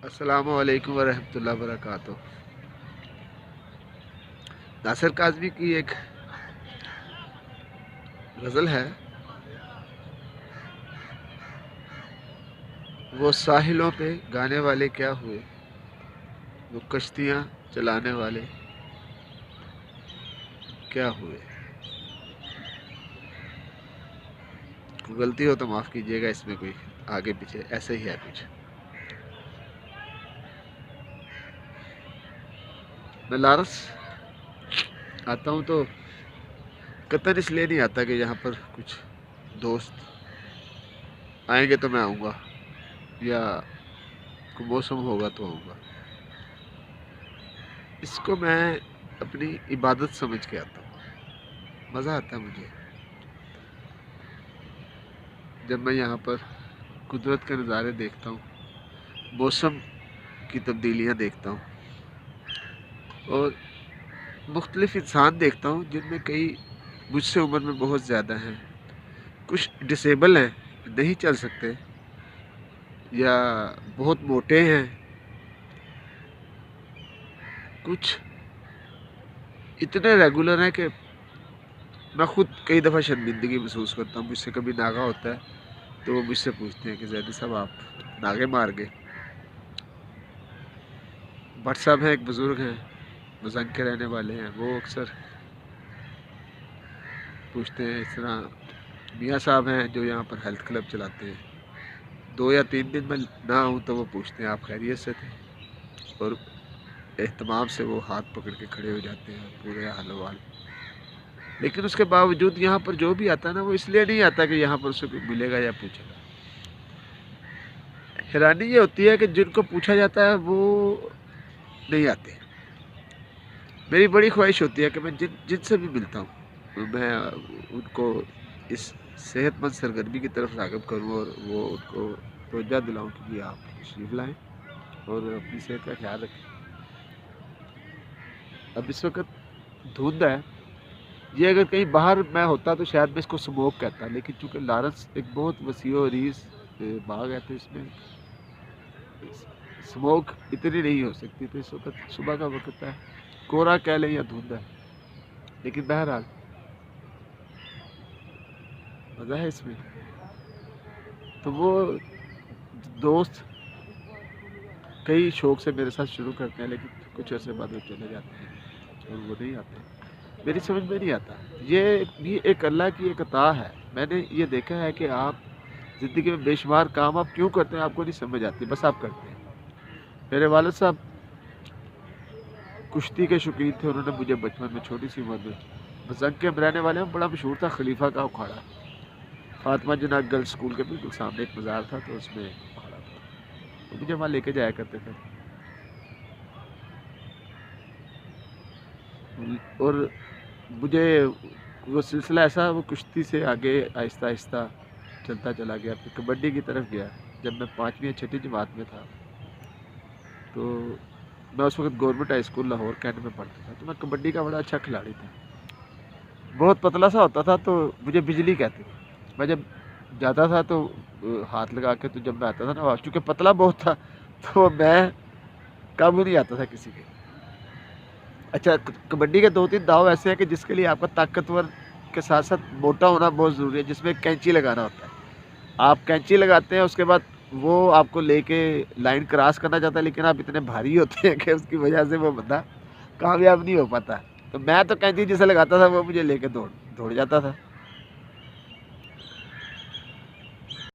السلام علیکم ورحمۃ اللہ وبرکاتہ۔ ناصر کاظمی کی ایک غزل ہے، وہ ساحلوں پہ گانے والے کیا ہوئے، وہ کشتیاں چلانے والے کیا ہوئے۔ غلطی ہو تو معاف کیجیے گا، اس میں کوئی آگے پیچھے ایسے ہی ہے کچھ۔ میں لارس آتا ہوں تو قطر اس لیے نہیں آتا کہ یہاں پر کچھ دوست آئیں گے تو میں آؤں گا، یا کوئی موسم ہوگا تو آؤں گا۔ اس کو میں اپنی عبادت سمجھ کے آتا ہوں، مزہ آتا ہے مجھے جب میں یہاں پر قدرت کے نظارے دیکھتا ہوں، موسم کی تبدیلیاں دیکھتا ہوں، اور مختلف انسان دیکھتا ہوں جن میں کئی مجھ سے عمر میں بہت زیادہ ہیں، کچھ ڈسیبل ہیں، نہیں چل سکتے، یا بہت موٹے ہیں، کچھ اتنے ریگولر ہیں کہ میں خود کئی دفعہ شرمندگی محسوس کرتا ہوں۔ مجھ سے کبھی ناغہ ہوتا ہے تو وہ مجھ سے پوچھتے ہیں کہ زیدی صاحب آپ ناغے مار گئے۔ بٹ صاحب ہیں، ایک بزرگ ہیں، مزنگ کے رہنے والے ہیں، وہ اکثر پوچھتے ہیں۔ اس طرح میاں صاحب ہیں جو یہاں پر ہیلتھ کلب چلاتے ہیں، 2 یا 3 دن میں نہ آؤں تو وہ پوچھتے ہیں آپ خیریت سے تھے، اور اہتمام سے وہ ہاتھ پکڑ کے کھڑے ہو جاتے ہیں پورے حال و حال۔ لیکن اس کے باوجود یہاں پر جو بھی آتا ہے نا، وہ اس لیے نہیں آتا کہ یہاں پر اسے کوئی ملے گا یا پوچھے گا۔ حیرانی یہ ہوتی ہے کہ جن کو پوچھا جاتا ہے وہ نہیں آتے۔ میری بڑی خواہش ہوتی ہے کہ میں جن سے بھی ملتا ہوں میں ان کو اس صحت مند سرگرمی کی طرف راغب کروں، اور وہ ان کو توجہ دلاؤں کہ جی آپ تشریف لائیں اور اپنی صحت کا خیال رکھیں۔ اب اس وقت دھند ہے، یہ اگر کہیں باہر میں ہوتا تو شاید میں اس کو سموک کہتا، لیکن چونکہ لارنس ایک بہت وسیع و عریض باغ ہے تو اس میں سموک اتنی نہیں ہو سکتی، تو اس وقت صبح کا وقت ہے، کورا کہہ لیں یا دھند ہے، لیکن بہرحال مزہ ہے اس میں۔ تو وہ دوست کئی شوق سے میرے ساتھ شروع کرتے ہیں، لیکن کچھ عرصے بعد وہ چلے جاتے ہیں اور وہ نہیں آتے، میری سمجھ میں نہیں آتا۔ یہ بھی ایک اللہ کی ایک عطا ہے۔ میں نے یہ دیکھا ہے کہ آپ زندگی میں بے شمار کام آپ کیوں کرتے ہیں آپ کو نہیں سمجھ آتی، بس آپ کرتے ہیں۔ میرے والد صاحب کشتی کے شوقین تھے، انہوں نے مجھے بچپن میں چھوٹی سی عمر میں بزنگ کے رہنے والے ہیں، بڑا مشہور تھا خلیفہ کا اکھاڑا، فاطمہ جناح گرلز اسکول کے بالکل سامنے ایک مزار تھا، تو اس میں اکھاڑا تھا، تو مجھے وہاں لے کے جایا کرتے تھے، اور مجھے وہ سلسلہ ایسا وہ کشتی سے آگے آہستہ آہستہ چلتا چلا گیا، پھر کبڈی کی طرف گیا۔ جب میں 5ویں یا 6ٹھی جماعت میں تھا تو میں اس وقت government high school Lahore Cantt میں پڑھتا تھا، تو میں کبڈی کا بڑا اچھا کھلاڑی تھا، بہت پتلا سا ہوتا تھا تو مجھے بجلی کہتے تھے۔ میں جب جاتا تھا تو ہاتھ لگا کے، تو جب میں آتا تھا نا چونکہ پتلا بہت تھا تو میں قابو نہیں آتا تھا کسی کے۔ اچھا، کبڈی کے 2-3 داؤ ایسے ہیں کہ جس کے لیے آپ کا طاقتور کے ساتھ ساتھ موٹا ہونا بہت ضروری ہے، جس میں کینچی لگانا ہوتا ہے۔ آپ کینچی لگاتے ہیں، اس کے بعد وہ آپ کو لے کے لائن کراس کرنا چاہتا ہے، لیکن آپ اتنے بھاری ہوتے ہیں کہ اس کی وجہ سے وہ بندہ کامیاب نہیں ہو پاتا۔ تو میں تو کینچی جسے لگاتا تھا وہ مجھے لے کے دوڑ جاتا تھا۔